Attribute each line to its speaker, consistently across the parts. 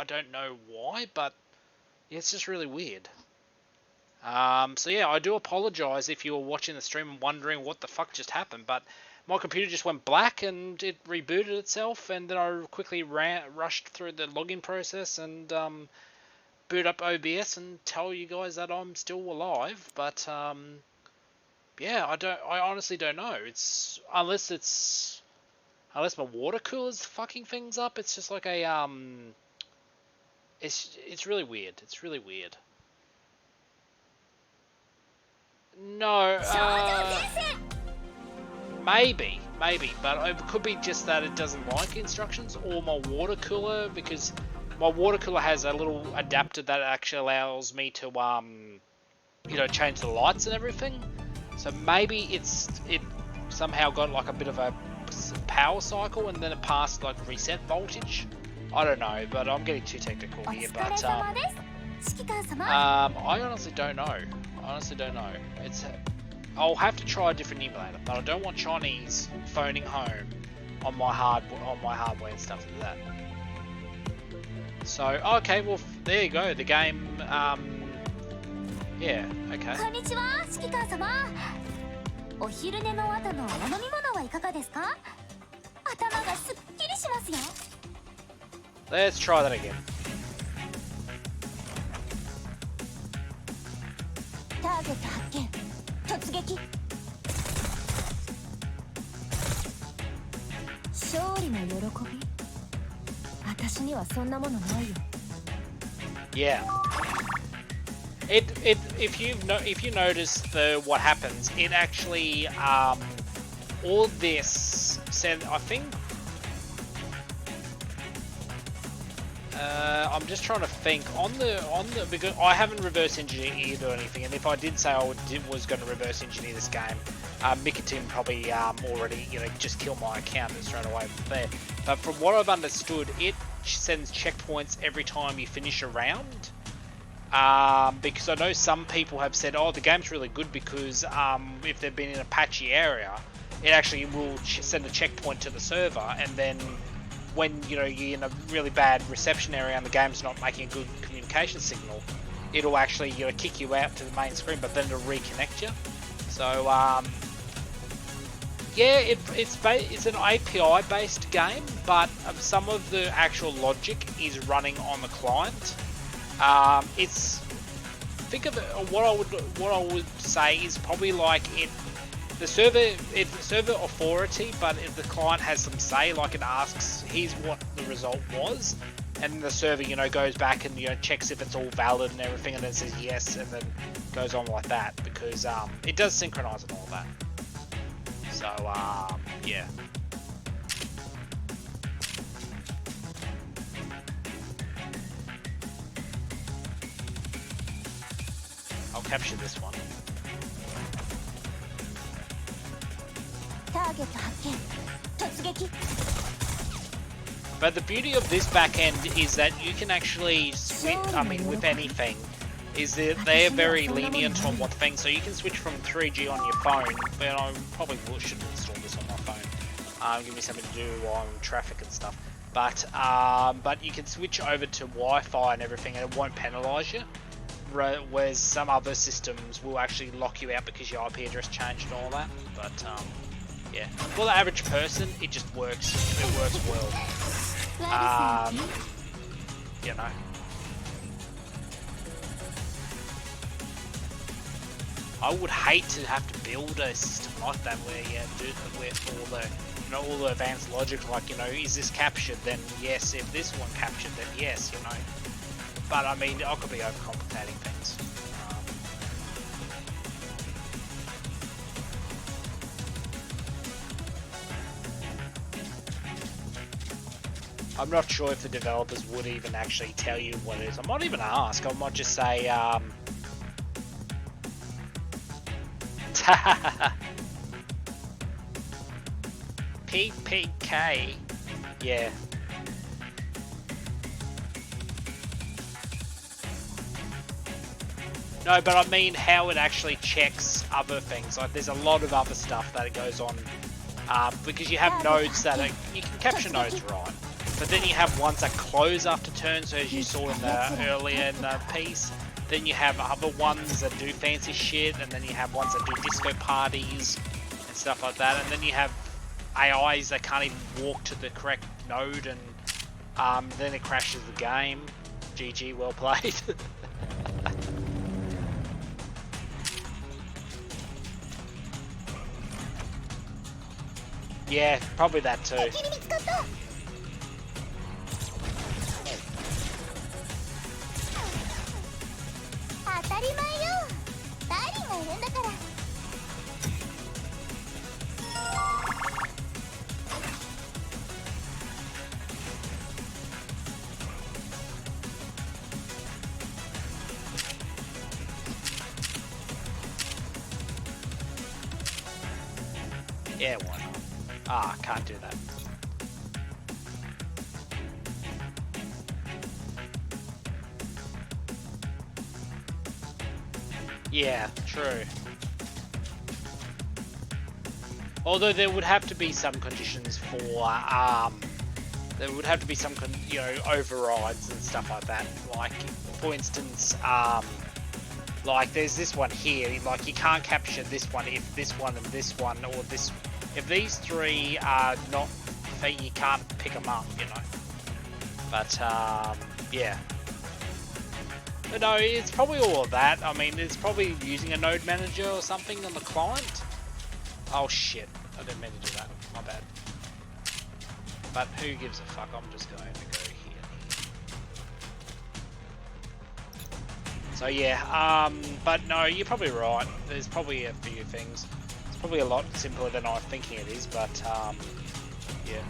Speaker 1: I don't know why, but yeah, it's just really weird. So yeah, I do apologize if you were watching the stream and wondering what the fuck just happened, but my computer just went black and it rebooted itself, and then I quickly rushed through the login process and boot up OBS and tell you guys that I'm still alive. But yeah, I honestly don't know. Unless my water cooler's fucking things up. It's just like a it's really weird. It's really weird. No, maybe, but it could be just that it doesn't like instructions, or my water cooler, because my water cooler has a little adapter that actually allows me to change the lights and everything. So maybe it somehow got like a bit of a power cycle and then it passed like reset voltage. I don't know, but I'm getting too technical here. But I honestly don't know. I'll have to try a different emulator, but I don't want Chinese phoning home on my hardware and stuff like that. So okay, well there you go. The game. Yeah. Okay. Let's try that again. Yeah. If you notice what happens, it actually all this said, I think. I'm just trying to think because I haven't reverse engineered or anything, and if I did say I was going to reverse engineer this game, Mick and Tim probably already just kill my account straight away from there. But from what I've understood, it sends checkpoints every time you finish a round. Because I know some people have said, oh, the game's really good because if they've been in a patchy area, it actually will send a checkpoint to the server, and then when you're in a really bad reception area and the game's not making a good communication signal, it'll actually kick you out to the main screen, but then it'll reconnect you. So yeah, it's an API based game, but some of the actual logic is running on the client. Think of it, what I would say is probably like it's server authority, but if the client has some say, like it asks, here's what the result was, and the server, goes back and checks if it's all valid and everything, and then says yes, and then goes on like that, because it does synchronize and all that. So yeah. I'll capture this one. But the beauty of this backend is that you can actually switch, with anything, is that they're very lenient on what things, so you can switch from 3G on your phone, but I probably should install this on my phone, give me something to do while I'm in traffic and stuff, but you can switch over to Wi-Fi and everything, and it won't penalise you, whereas some other systems will actually lock you out because your IP address changed and all that, but yeah, for the average person, it just works. It works well. I would hate to have to build a system like that where all the advanced logic, like is this captured? Then yes. If this one captured, then yes. But I mean, I could be overcomplicating things. I'm not sure if the developers would even actually tell you what it is. I might even ask. I might just say, PPK. Yeah. No, but I mean how it actually checks other things. Like there's a lot of other stuff that it goes on, because you have nodes that you can capture nodes, right? But then you have ones that close after turn, so as you saw in the earlier in the piece. Then you have other ones that do fancy shit, and then you have ones that do disco parties and stuff like that. And then you have AIs that can't even walk to the correct node, and then it crashes the game. GG, well played. Yeah, probably that too. Yeah, why not? Ah, can't do that. Yeah, true. Although there would have to be some conditions for, there would have to be some, overrides and stuff like that. Like, for instance, like there's this one here, like you can't capture this one if this one and this one, or this, if these three are not, you can't pick them up, But, yeah. But no, it's probably all of that. I mean, it's probably using a node manager or something on the client. Oh shit, I didn't mean to do that, my bad. But who gives a fuck, I'm just going to go here. So yeah, but no, you're probably right. There's probably a few things. It's probably a lot simpler than I'm thinking it is, but yeah.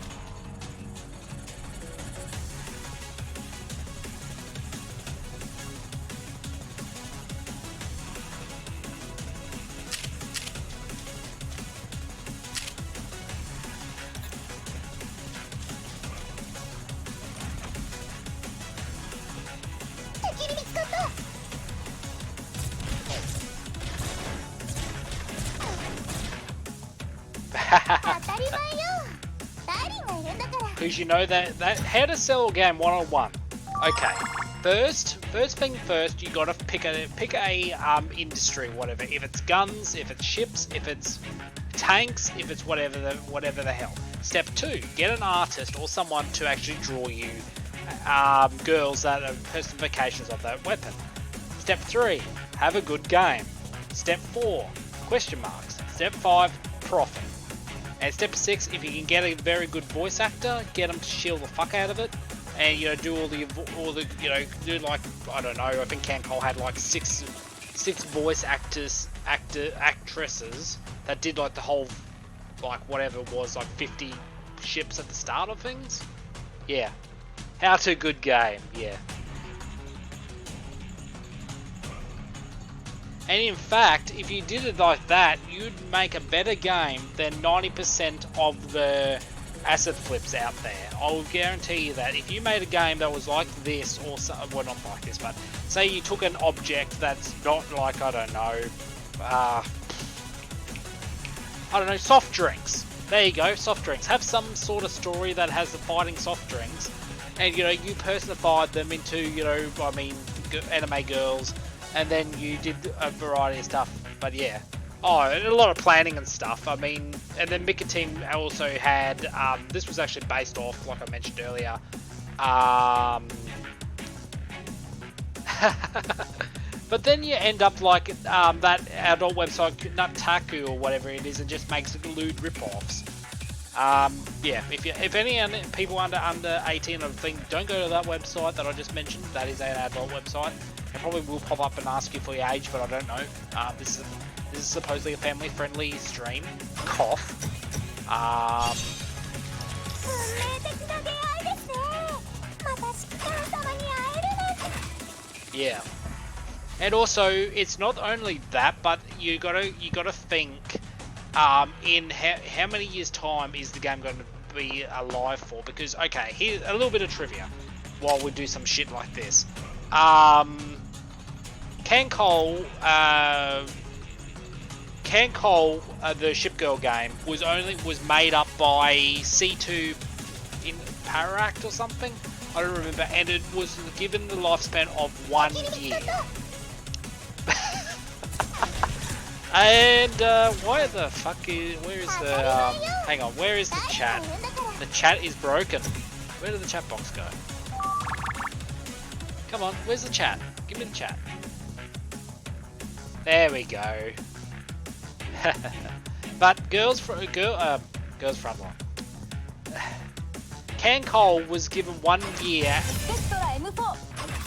Speaker 1: Because you know that how to sell a game one-on-one. Okay, first thing first, you gotta pick a industry, whatever. If it's guns, if it's ships, if it's tanks, if it's whatever the hell. Step 2, get an artist or someone to actually draw you girls that are personifications of that weapon. Step 3, have a good game. Step 4, question marks. Step 5, profit. And step 6, if you can get a very good voice actor, get them to shield the fuck out of it, and do all the do like, I don't know, I think Can Cole had like six voice actresses that did like the whole, like whatever it was, like 50 ships at the start of things. Yeah, how to good game. Yeah. And in fact, if you did it like that, you'd make a better game than 90% of the asset flips out there. I will guarantee you that if you made a game that was like this, or well, not like this, but say you took an object that's not like, I don't know, soft drinks. There you go, soft drinks. Have some sort of story that has the fighting soft drinks, and you personified them into, anime girls. And then you did a variety of stuff, but yeah. Oh, and a lot of planning and stuff. I mean, and then Mika Team also had, this was actually based off, like I mentioned earlier, but then you end up like that adult website, Nutaku or whatever it is, and just makes lewd rip-offs. Yeah, if any people under 18 or think, don't go to that website that I just mentioned. That is an adult website. It probably will pop up and ask you for your age, but I don't know. This is supposedly a family-friendly stream. Cough. Yeah. And also, it's not only that, but you gotta think. In how many years' time is the game going to be alive for? Because, okay, here's a little bit of trivia while we do some shit like this. Can Cole, the Ship Girl game was made up by C2 Paract or something. I don't remember, and it was given the lifespan of 1 year. And why the fuck is, where is the, hang on, where is the chat? The chat is broken. Where did the chat box go? Come on, where's the chat? Give me the chat. There we go. But girls Frontline. Can Cole was given 1 year.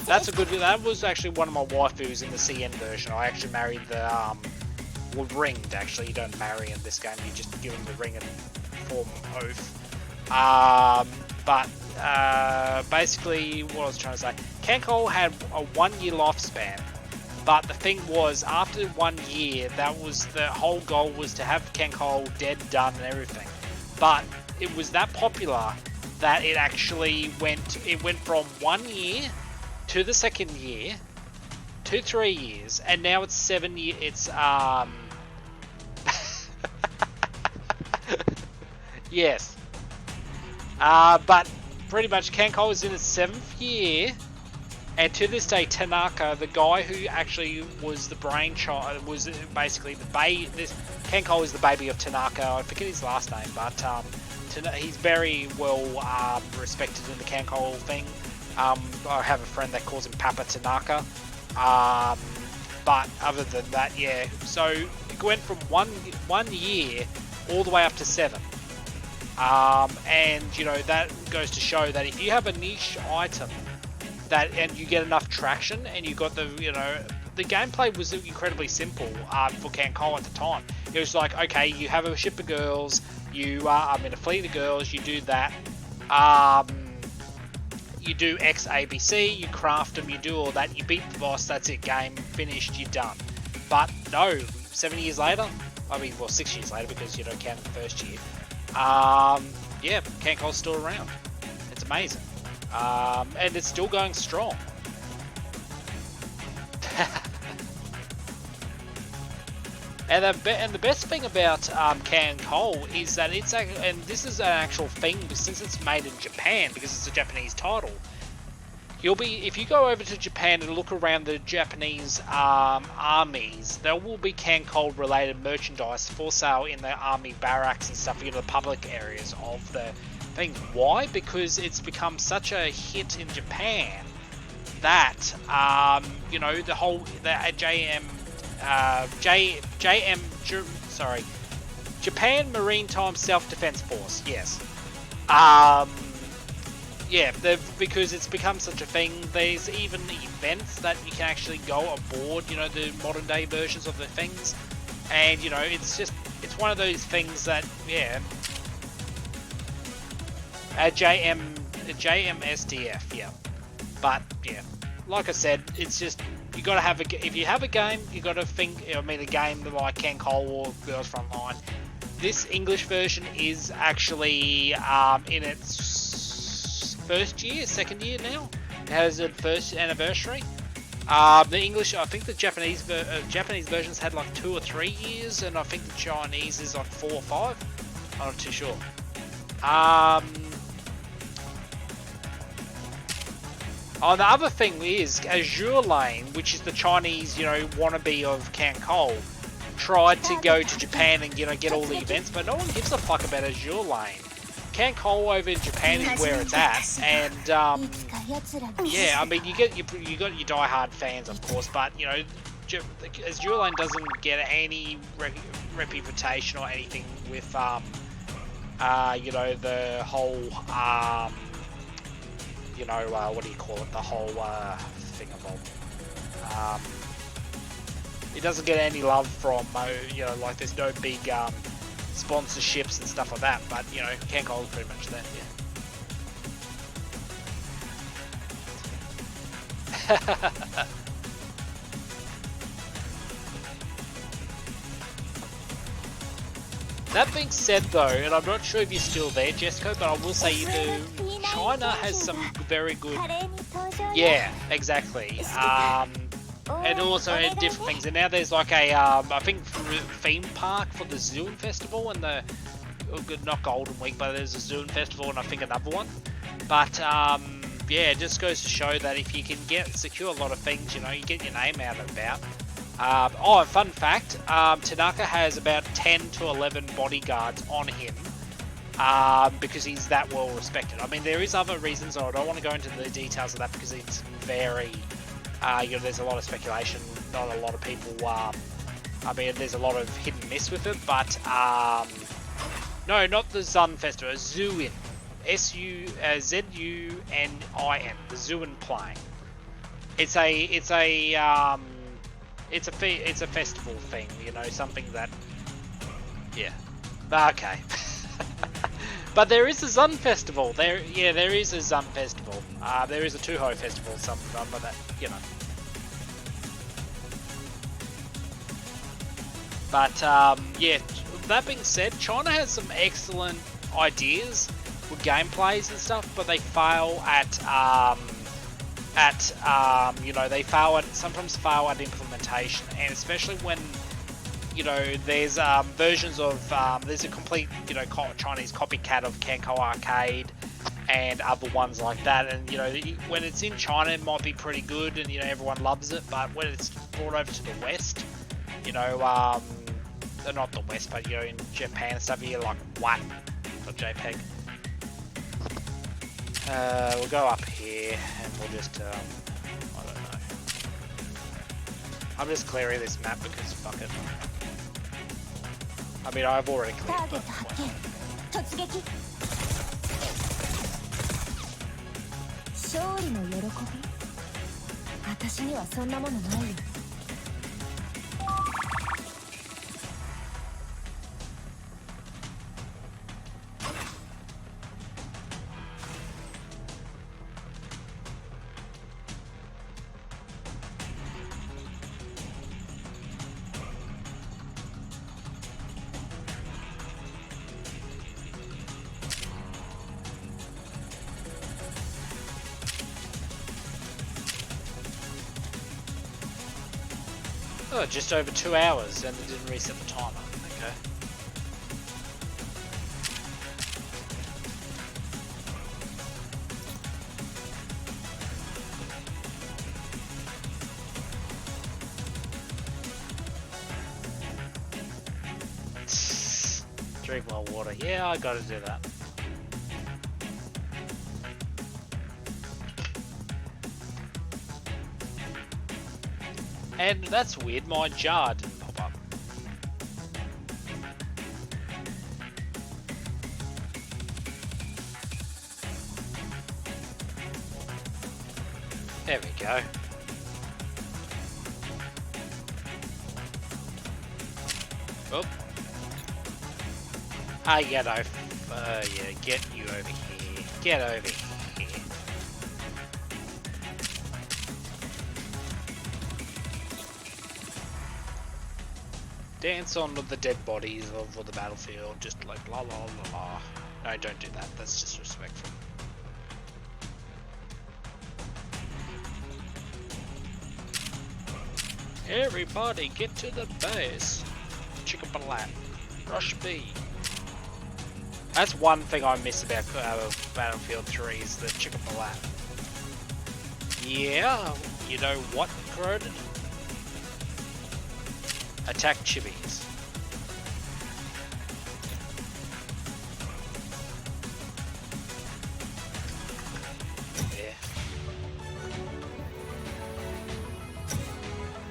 Speaker 1: That's a good. That was actually one of my waifus in the CN version. I actually married the well, ringed. Actually, you don't marry in this game. You just give them the ring and form oath. But basically, what I was trying to say, Can Cole had a 1 year lifespan. But the thing was, after 1 year, that was the whole goal was to have Can Cole dead, done, and everything. But it was that popular that it actually went from 1 year to the second year to 3 years, and now it's 7 years. It's yes, but pretty much Can Cole is in its 7th year. And to this day, Tanaka, the guy who actually was the brainchild, was basically the baby. Can Cole is the baby of Tanaka. I forget his last name, but he's very well respected in the Can Cole thing. I have a friend that calls him Papa Tanaka. But other than that, yeah. So it went from one year all the way up to 7. And you know that goes to show that if you have a niche item and you get enough traction, and you got the the gameplay was incredibly simple for Can Cole at the time. It was like, okay, you have a ship of girls, you in a fleet of girls, you do that, you do X, A, B, C, you craft them, you do all that, you beat the boss, that's it, game finished, you're done. But no, 7 years later, I mean, well, 6 years later because you don't count the first year. Yeah, Can Cole's still around. It's amazing. And it's still going strong. And the best thing about Can Cole is that it's and this is an actual thing since it's made in Japan because it's a Japanese title. If you go over to Japan and look around the Japanese armies, there will be Can Cole related merchandise for sale in the army barracks and stuff, the public areas of the thing. Why? Because it's become such a hit in Japan that the whole Japan Maritime Self-Defense Force. Yes. Yeah, because it's become such a thing. There's even events that you can actually go aboard. The modern day versions of the things, and it's one of those things that JMSDF, yeah. But yeah, like I said, it's just you got to have if you have a game, you got to think. A game like Can Cole or Girls Frontline. This English version is actually in its second year now. It has its first anniversary. The English, I think the Japanese versions had like 2 or 3 years, and I think the Chinese is like 4 or 5. I'm not too sure. Oh, the other thing is Azure Lane, which is the Chinese, wannabe of Can Cole, tried to go to Japan and get all the events, but no one gives a fuck about Azure Lane. Can Cole over in Japan is where it's at, and yeah, I mean you got your diehard fans, of course, but Azure Lane doesn't get any reputation or anything with the whole what do you call it? The whole thing of it doesn't get any love from like there's no big sponsorships and stuff like that, but Can Cole is pretty much that, yeah. That being said though, and I'm not sure if you're still there, Jessica, but I will say China has some very good, yeah, exactly, and also different things, and now there's like a, I think theme park for the Zoom Festival and not Golden Week, but there's a Zoom Festival and I think another one, But yeah, it just goes to show that if you can secure a lot of things, you know, you get your name out and about. Oh, fun fact, Tanaka has about 10 to 11 bodyguards on him because he's that well respected. I mean, there is other reasons, I don't want to go into the details of that because it's very, you know, there's a lot of speculation, not a lot of people, I mean, there's a lot of hit and miss with it, but, no, not the Zun Festival, Zuin. S-U-Z-U-N-I-N, the Zuin playing. It's a festival thing, you know, something that, yeah, okay. But there is a Zun festival. There is a Zun festival. There is a Tuho festival, some of that, you know. But yeah, that being said, China has some excellent ideas with gameplays and stuff, but they fail at you know, sometimes fail at implementation, and especially when, you know, there's versions of there's a complete, you know, Chinese copycat of Kenko Arcade and other ones like that, and you know, when it's in China it might be pretty good and, you know, everyone loves it, but when it's brought over to the West, you know, not the West, but, you know, in Japan and stuff, you're like, what? .jpeg. We'll go up here and we'll just, I don't know. I'm just clearing this map because fuck it. I mean, I've already cleared it, but oh, just over 2 hours and it didn't reset the timer. Okay. Drink more water. Yeah, I gotta do that. And that's weird, my jar didn't pop up. There we go. Oh. Yeah, get you over here. Get over here. Dance on with the dead bodies of the battlefield, just like la la la la. No, don't do that. That's disrespectful. Everybody get to the base. Chicken balat. Rush B. That's one thing I miss about Battlefield 3 is the chicken balat. Yeah, you know what, Corroded? Attack chibis. Yeah.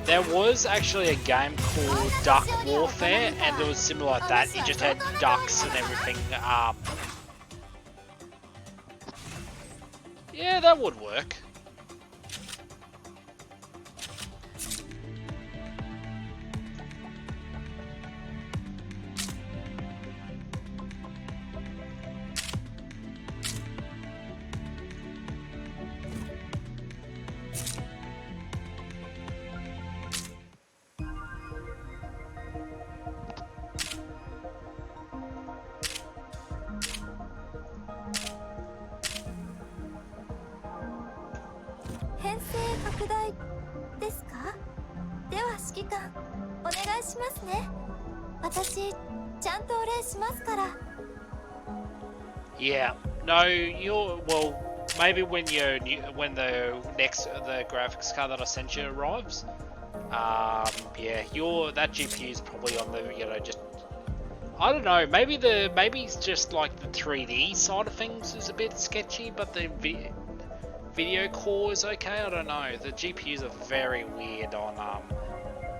Speaker 1: There was actually a game called Duck Warfare, and it was similar like that. You just had ducks and everything. Yeah, that would work. Yeah, no, well, maybe when the graphics card that I sent you arrives. Yeah, that GPU is probably on the just. I don't know. Maybe it's just like the 3D side of things is a bit sketchy, but the video core is okay. I don't know. The GPUs are very weird on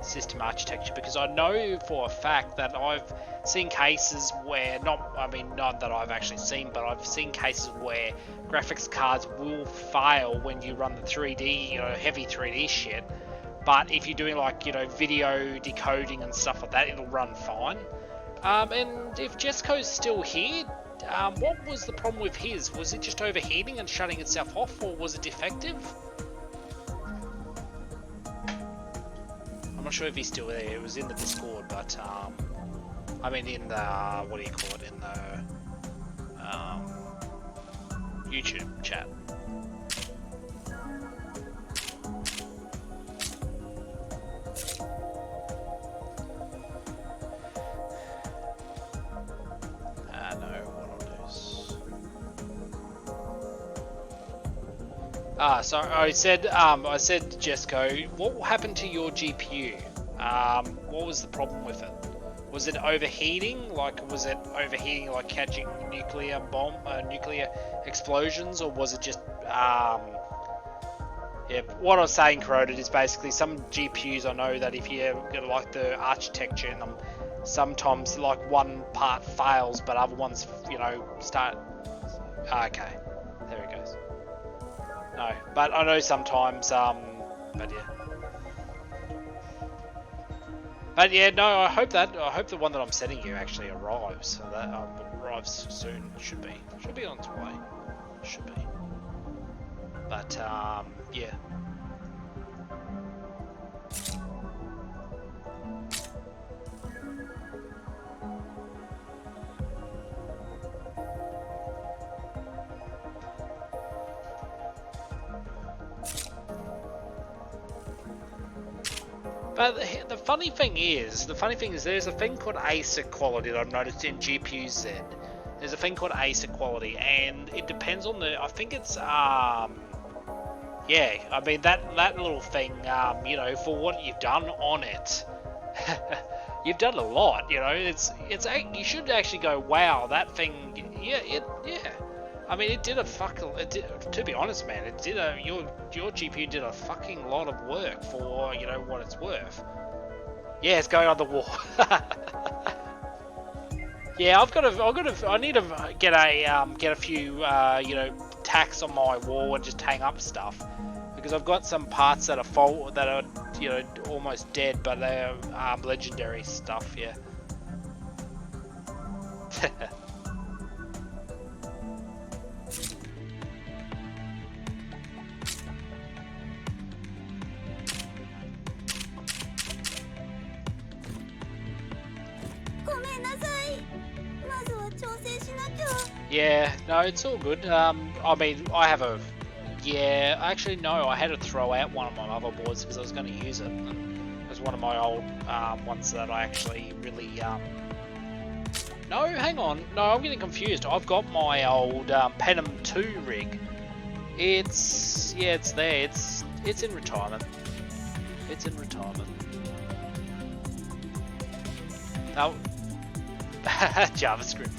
Speaker 1: system architecture, because I know for a fact that I've seen cases where not that I've actually seen, but I've seen cases where graphics cards will fail when you run the 3D, heavy 3D shit. But if you're doing like video decoding and stuff like that, it'll run fine. And if Jesco's still here, what was the problem with his? Was it just overheating and shutting itself off, or was it defective? I'm not sure if he's still there. It was in the Discord, but in the what do you call it, in the YouTube chat. So I said, Jesco, what happened to your GPU? What was the problem with it? Was it overheating? Was it overheating, like catching nuclear explosions, or was it just, what I was saying, Corroded, is basically some GPUs, I know that if you get like the architecture in them, sometimes like one part fails, but other ones, start. Okay, there it goes. No, but I know sometimes, but yeah. But yeah, no, I hope the one that I'm sending you actually arrives, so that arrives soon. Should be on its way. Should be. But yeah. But the funny thing is, there's a thing called ASIC quality that I've noticed in GPU-Z. There's a thing called ASIC quality, and it depends on I think it's, that little thing, for what you've done on it, you've done a lot, you should actually go, wow, that thing, it did to be honest, man, your GPU did a fucking lot of work for, what it's worth. Yeah, it's going on the wall. Yeah, I need to get a few, tacks on my wall and just hang up stuff, because I've got some parts that are almost dead, but they're legendary stuff. Yeah. Yeah, no, it's all good. I have a... Yeah, actually, no, I had to throw out one of my motherboards because I was going to use it. It was one of my old ones that I actually really... No, hang on. No, I'm getting confused. I've got my old Penum 2 rig. It's there. It's in retirement. It's in retirement. Oh. JavaScript.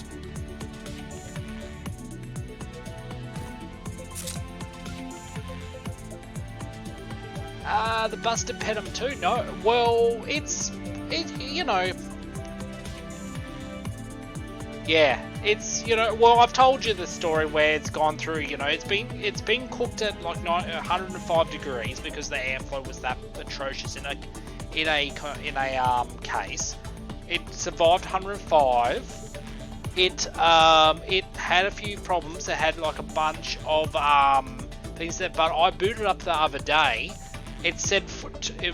Speaker 1: The busted Penum 2? No, well, yeah, well, I've told you the story where it's gone through, it's been cooked at like 105 degrees because the airflow was that atrocious in a case. It survived 105. It had a few problems. It had like a bunch of things but I booted up the other day. It said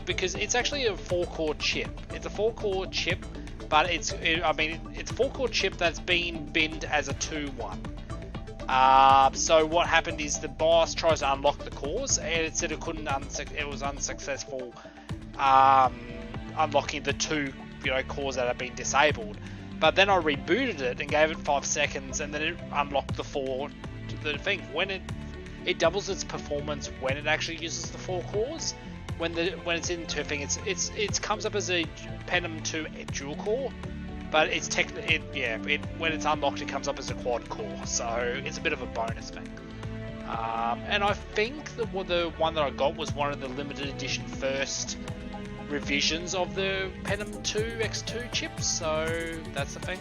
Speaker 1: because it's actually a 4-core chip. It's a 4-core chip, but it's a 4-core chip that's been binned as a 2-1. So what happened is the BIOS tries to unlock the cores, and it said it couldn't. It was unsuccessful unlocking the 2 cores that have been disabled. But then I rebooted it and gave it 5 seconds, and then it unlocked the 4 thing. When it it doubles its performance when it actually uses the 4 cores. When it's in turfing, it comes up as a Pentium 2 dual core, but it's when it's unlocked, it comes up as a quad core, so it's a bit of a bonus thing. And I think the one that I got was one of the limited edition first revisions of the Pentium 2 X2 chips, so that's the thing.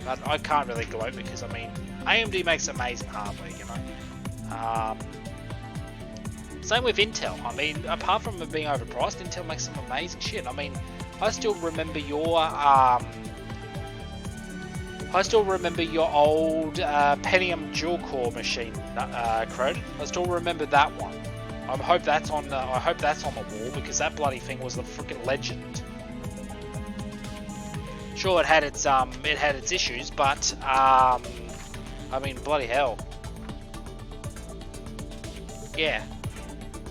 Speaker 1: But I can't really gloat because, I mean, AMD makes amazing hardware, you know. Same with Intel. I mean, apart from it being overpriced, Intel makes some amazing shit. I mean, I still remember your old Pentium dual core machine, Crode. I still remember that one. I hope that's on the wall because that bloody thing was a freaking legend. Sure, it had its issues, but I mean, bloody hell. Yeah.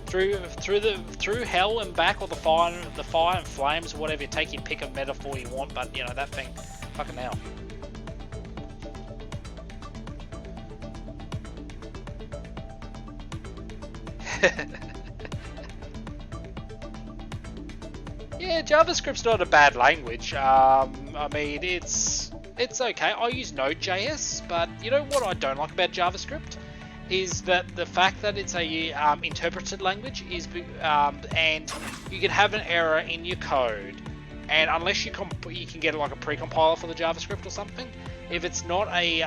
Speaker 1: Through hell and back, or the fire and flames, whatever. You take your pick of metaphor you want, but you know that thing, fucking hell. Yeah, JavaScript's not a bad language. I mean, it's okay. I use Node.js, but you know what I don't like about JavaScript is that the fact that it's a interpreted language is, and you can have an error in your code, and unless you can get like a pre-compiler for the JavaScript or something, if it's not a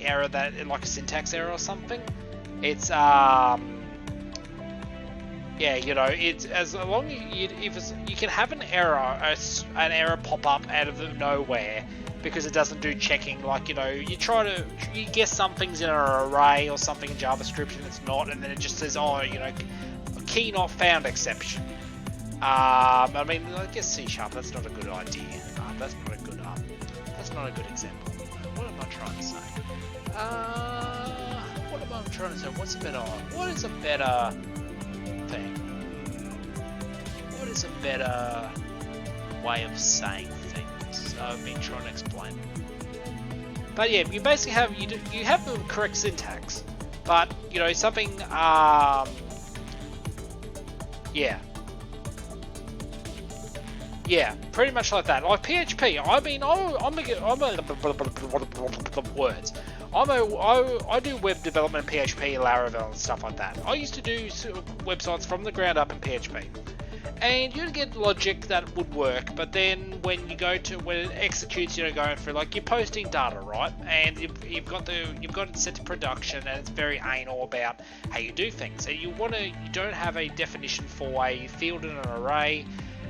Speaker 1: error that like a syntax error or something, it's yeah, you know, it's as long as you can have an error pop up out of nowhere because it doesn't do checking. Like, you know, you guess something's in an array or something in JavaScript and it's not, and then it just says, oh, you know, key not found exception. I mean, I guess C#. That's not a good idea. That's not a good example. What am I trying to say? What am I trying to say? What is a better thing? What is a better way of saying things? I've been trying to explain. But yeah, you basically have you have the correct syntax, but you know something. Yeah, pretty much like that. Like PHP. I mean, words. I do web development in PHP, Laravel, and stuff like that. I used to do websites from the ground up in PHP, and you'd get logic that would work. But then when it executes, you know, going through like you're posting data, right? And you've got it set to production, and it's very anal about how you do things. And you don't have a definition for a field in an array.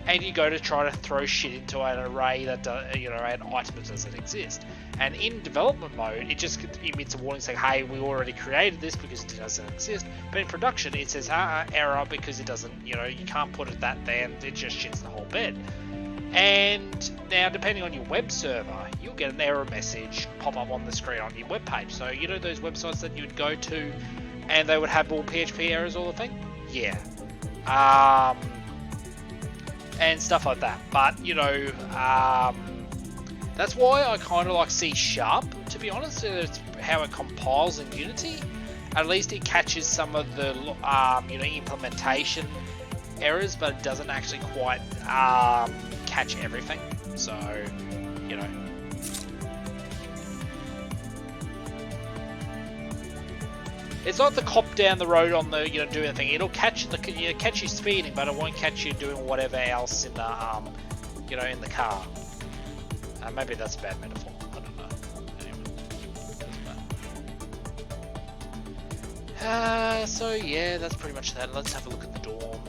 Speaker 1: And you go to try to throw shit into an array that an item that doesn't exist. And in development mode, it just emits a warning saying, "Hey, we already created this because it doesn't exist." But in production, it says, "Error," because it doesn't. You know, you can't put it that there, and it just shits the whole bed. And now, depending on your web server, you'll get an error message pop up on the screen on your web page. So you know those websites that you'd go to, and they would have all PHP errors, all the thing. Yeah. And stuff like that, but you know, that's why I kind of like C#. To be honest, it's how it compiles in Unity. At least it catches some of the implementation errors, but it doesn't actually quite catch everything. So, you know. It's like the cop down the road on the, doing the thing. It'll catch you speeding, but it won't catch you doing whatever else in the, in the car. Maybe that's a bad metaphor. I don't know. Anyway. So yeah, that's pretty much that. Let's have a look at the dorm.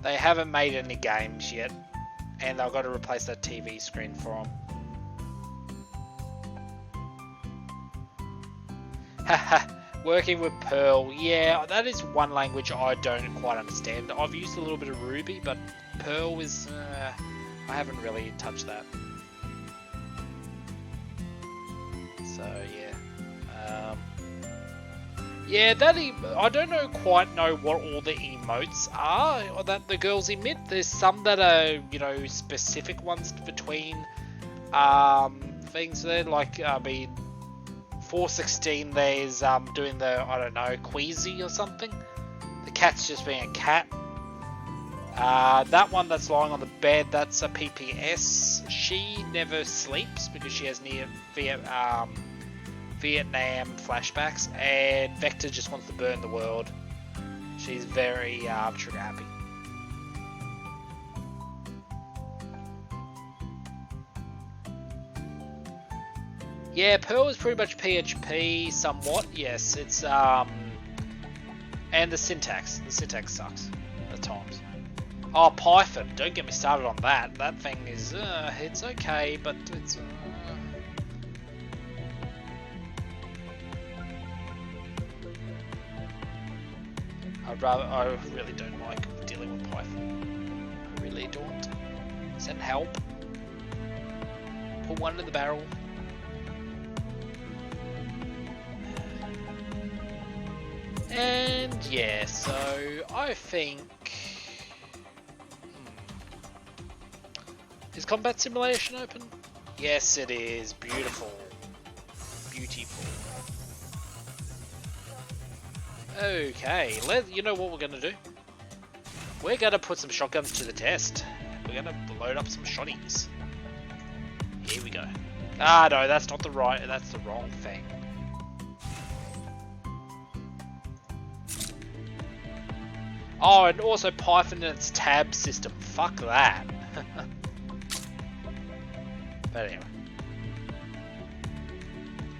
Speaker 1: They haven't made any games yet. And they've got to replace that TV screen for them. Haha, working with Perl. Yeah, that is one language I don't quite understand. I've used a little bit of Ruby, but Perl is... I haven't really touched that. So, yeah. Yeah, I don't quite know what all the emotes are or that the girls emit. There's some that are, you know, specific ones between things there. Like, I mean, 416, there's doing the, I don't know, queasy or something. The cat's just being a cat. That one that's lying on the bed, that's a PPS. She never sleeps because she has Vietnam flashbacks, and Vector just wants to burn the world. She's very trigger happy. Yeah, Pearl is pretty much PHP somewhat. Yes, it's and the syntax sucks at times. Oh, Python, don't get me started on that. That thing is it's okay, but it's I really don't like dealing with Python. I really don't. Send help. Put one in the barrel. And yeah, so I think... Is Combat Simulation open? Yes, it is. Beautiful. Beautiful. Okay, you know what we're going to do? We're going to put some shotguns to the test. We're going to load up some shotties. Here we go. Ah, no, that's not the right... That's the wrong thing. Oh, and also Python and its tab system. Fuck that. But anyway.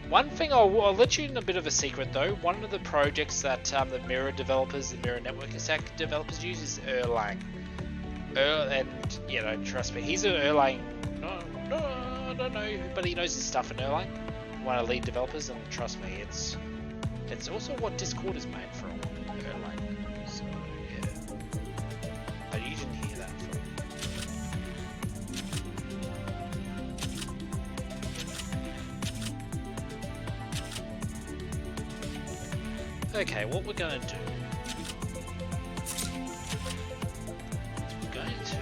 Speaker 1: One thing I'll let you in a bit of a secret though. One of the projects that the Mirror developers, the Mirror Networking Stack developers use is Erlang. And, you know, trust me, he's an Erlang... No, I don't know, but he knows his stuff in Erlang. One of the lead developers, and trust me, it's also what Discord is made from. Erlang. So, yeah. But you didn't hear that from me. Okay, what we're going to do is we're going to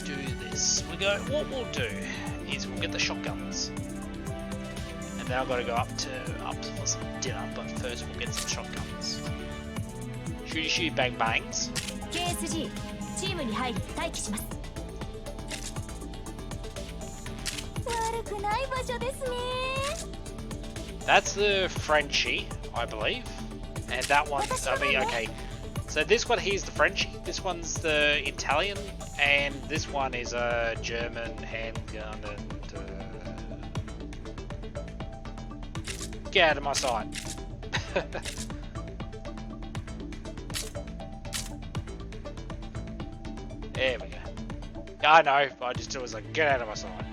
Speaker 1: do this. What we'll do is we'll get the shotguns, and then I've got to go up for some dinner. But first, we'll get some shotguns. Shooty shoot bang bangs.
Speaker 2: KSG チームに入り待機します。悪くない場所ですね。
Speaker 1: That's the Frenchie, I believe. And that one's, I mean, okay. So this one here's the Frenchie, this one's the Italian, and this one is a German handgun and... Get out of my sight. There we go. I know, I just was like, get out of my sight.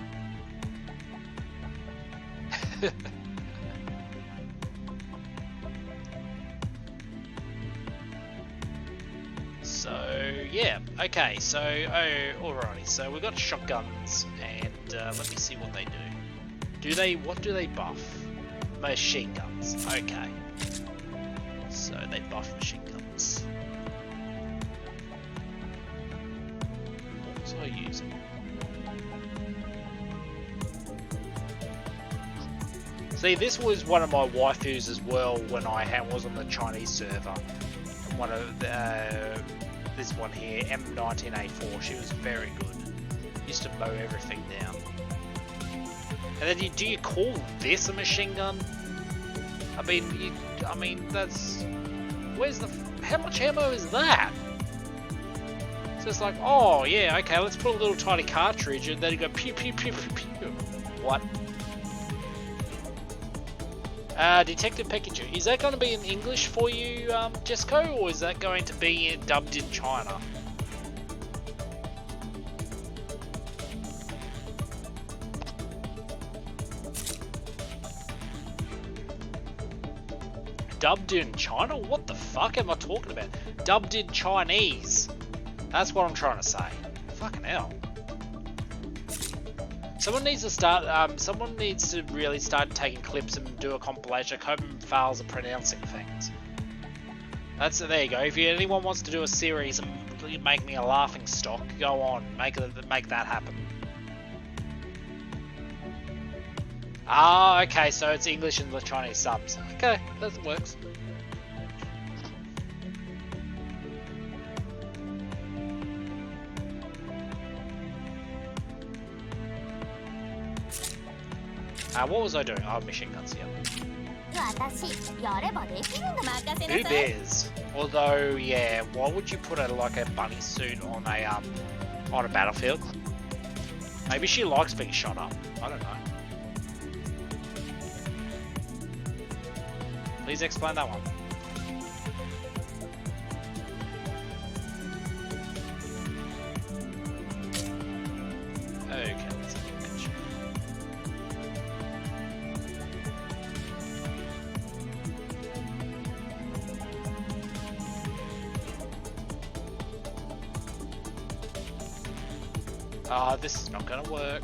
Speaker 1: So yeah, okay, so alrighty, so we've got shotguns, and let me see what they do. What do they buff? Machine guns, okay. So they buff machine guns. What was I using? See, this was one of my waifus as well when I was on the Chinese server. One of this one here, M19A4. She was very good. Used to mow everything down. And then do you call this a machine gun? I mean, that's how much ammo is that? So it's like, oh yeah, okay, let's put a little tiny cartridge and then you go pew pew pew pew pew. What? Detective Pikachu. Is that going to be in English for you, Jesco, or is that going to be dubbed in China? Dubbed in China? What the fuck am I talking about? Dubbed in Chinese. That's what I'm trying to say. Fucking hell. Someone needs to start. Someone needs to really start taking clips and do a compilation. Coburn fails at pronouncing things. There you go. If anyone wants to do a series and make me a laughing stock, go on, make that happen. Ah, okay, so it's English and the Chinese subs. Okay, that works. What was I doing? Oh, machine guns, yeah. Who dares? Although, yeah, why would you put a bunny suit on a battlefield? Maybe she likes being shot up. I don't know. Please explain that one. Okay, let's have a image. This is not gonna work.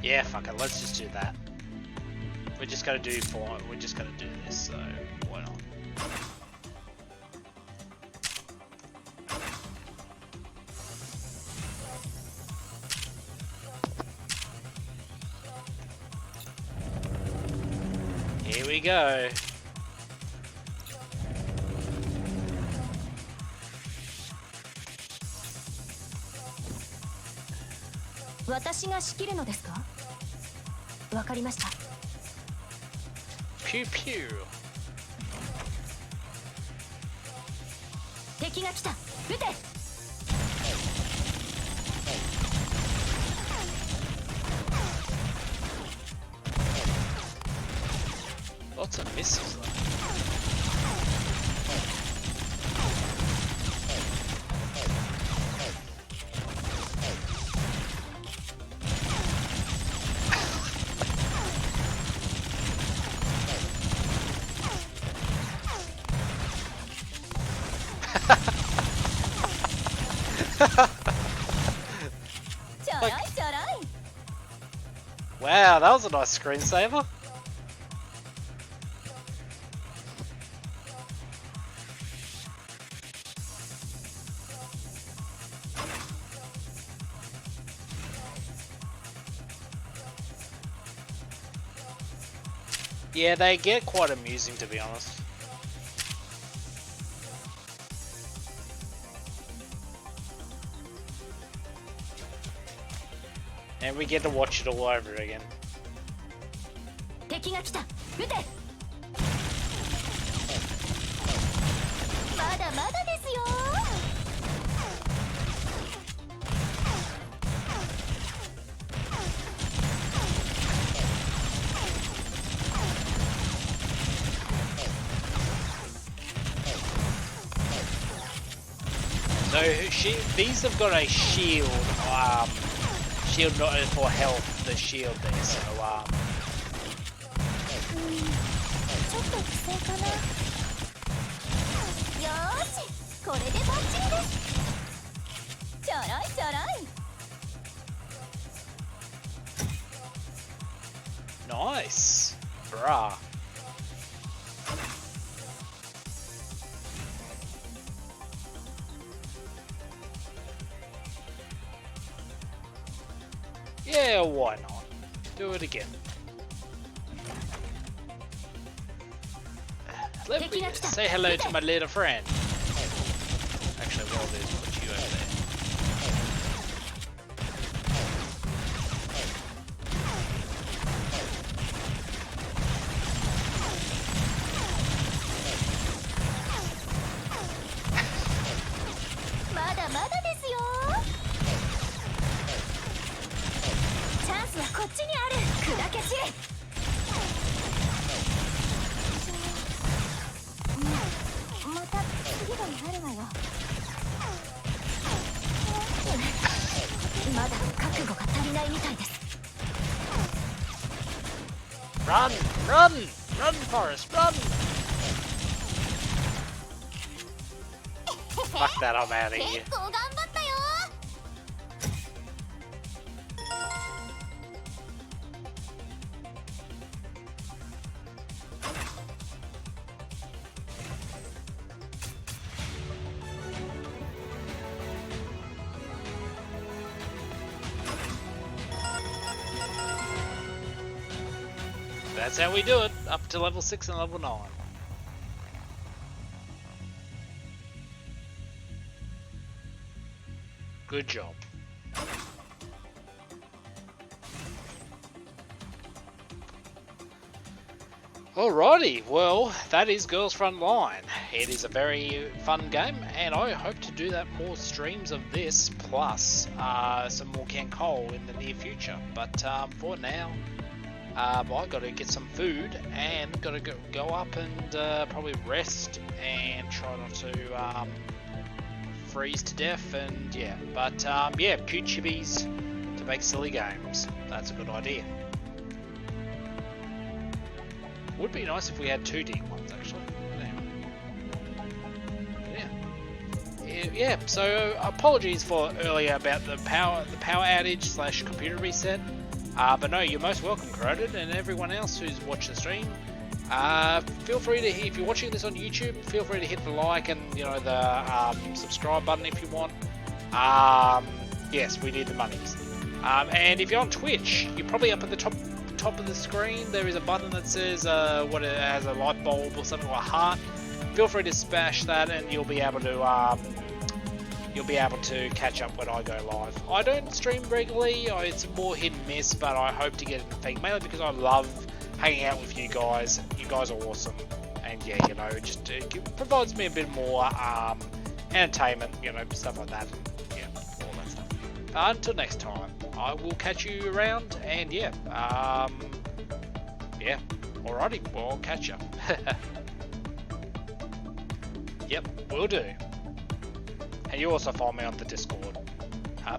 Speaker 1: Yeah, fuck it, let's just do that. We're just gonna do this, so why not? Here we go. Pew pew. Lots of misses though. Wow, that was a nice screensaver. Yeah, they get quite amusing, to be honest. And we get to watch it all over again. So these have got a shield, shield not for health, the shield there, so nice, bruh. Yeah, why not? Do it again. Let me say hello to my little friend. Actually, what I'll do is put you over there.
Speaker 2: 度になるわよ。まだ覚悟が足りないみたいです。
Speaker 1: Run! Run! Run, Forrest, run! Fuck that, I'm out of here.
Speaker 2: 結構頑張ったよ。
Speaker 1: That's how we do it, up to level 6 and level 9. Good job. Alrighty, well, that is Girls Frontline. It is a very fun game, and I hope to do that more streams of this, plus some more Can Cole in the near future. But for now, I got to get some food and got to go up and probably rest and try not to freeze to death. And yeah, but yeah, cute chibis to make silly games. That's a good idea. Would be nice if we had 2D ones actually. Yeah. So apologies for earlier about the power outage / computer reset. But no, you're most welcome, Corroded, and everyone else who's watched the stream. Feel free to, if you're watching this on YouTube, feel free to hit the like and the subscribe button if you want. Yes, we need the monies. And if you're on Twitch, you're probably up at the top of the screen. There is a button that says what it has, a light bulb or something like a heart. Feel free to smash that, and you'll be able to catch up when I go live. I don't stream regularly, it's more hit and miss, but I hope to get it thing, mainly because I love hanging out with you guys. You guys are awesome, and yeah, just it provides me a bit more entertainment, stuff like that, yeah, all that stuff. But until next time, I will catch you around, and yeah, yeah, alrighty, well, I'll catch you. Yep, will do. And you also follow me on the Discord.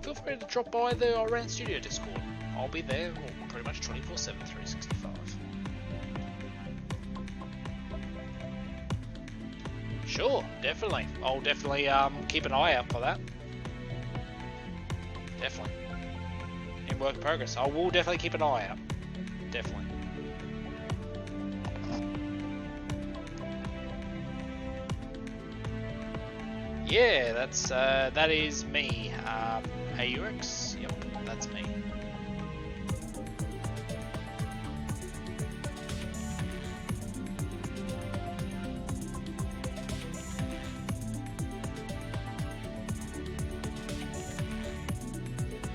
Speaker 1: Feel free to drop by the Iran Studio Discord. I'll be there pretty much 24/7, 365. Sure, definitely. I'll definitely keep an eye out for that. Definitely. In work in progress. I will definitely keep an eye out. Definitely. Yeah, that is me. AUX, yep, that's me.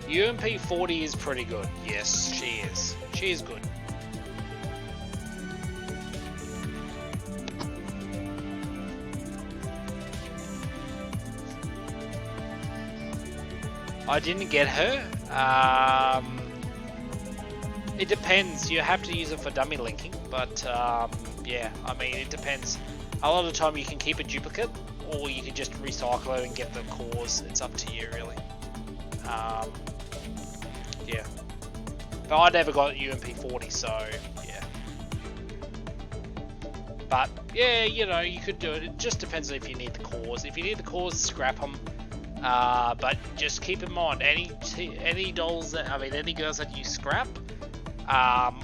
Speaker 1: UMP40 is pretty good. Yes, she is. She is good. I didn't get her. It depends. You have to use it for dummy linking, but yeah, I mean, it depends. A lot of the time you can keep a duplicate, or you can just recycle it and get the cores. It's up to you, really. Yeah. But I never got UMP40, so yeah. But yeah, you could do it. It just depends if you need the cores. If you need the cores, scrap them. But just keep in mind, any dolls that, any girls that you scrap,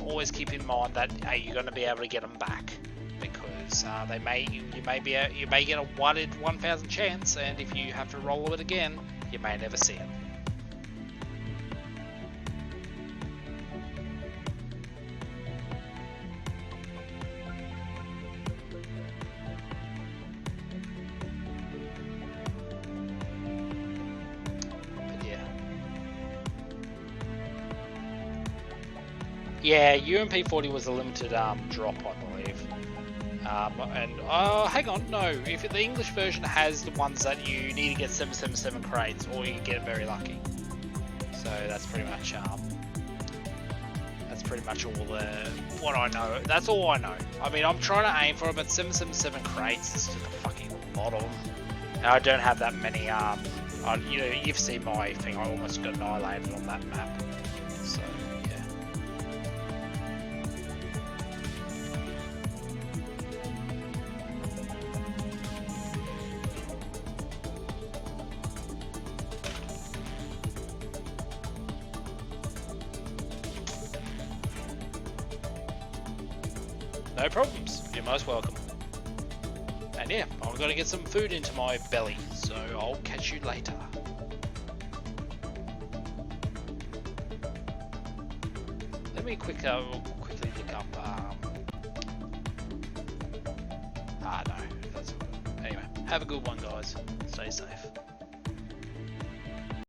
Speaker 1: always keep in mind that you're going to be able to get them back, because you may get a 1 in 1,000 chance, and if you have to roll it again, you may never see it. Yeah, UMP40 was a limited drop, I believe. And hang on, no. If the English version has the ones that you need to get 777 crates, or you get very lucky. So that's pretty much all what I know. That's all I know. I mean, I'm trying to aim for it, but 777 crates is just a fucking lot of them. I don't have that many. You know, you've seen my thing. I almost got annihilated on that map. So yeah. No problems. You're most welcome. And yeah, I'm gonna get some food into my belly, so I'll catch you later. Let me quickly look up. No, that's anyway. Have a good one, guys. Stay safe.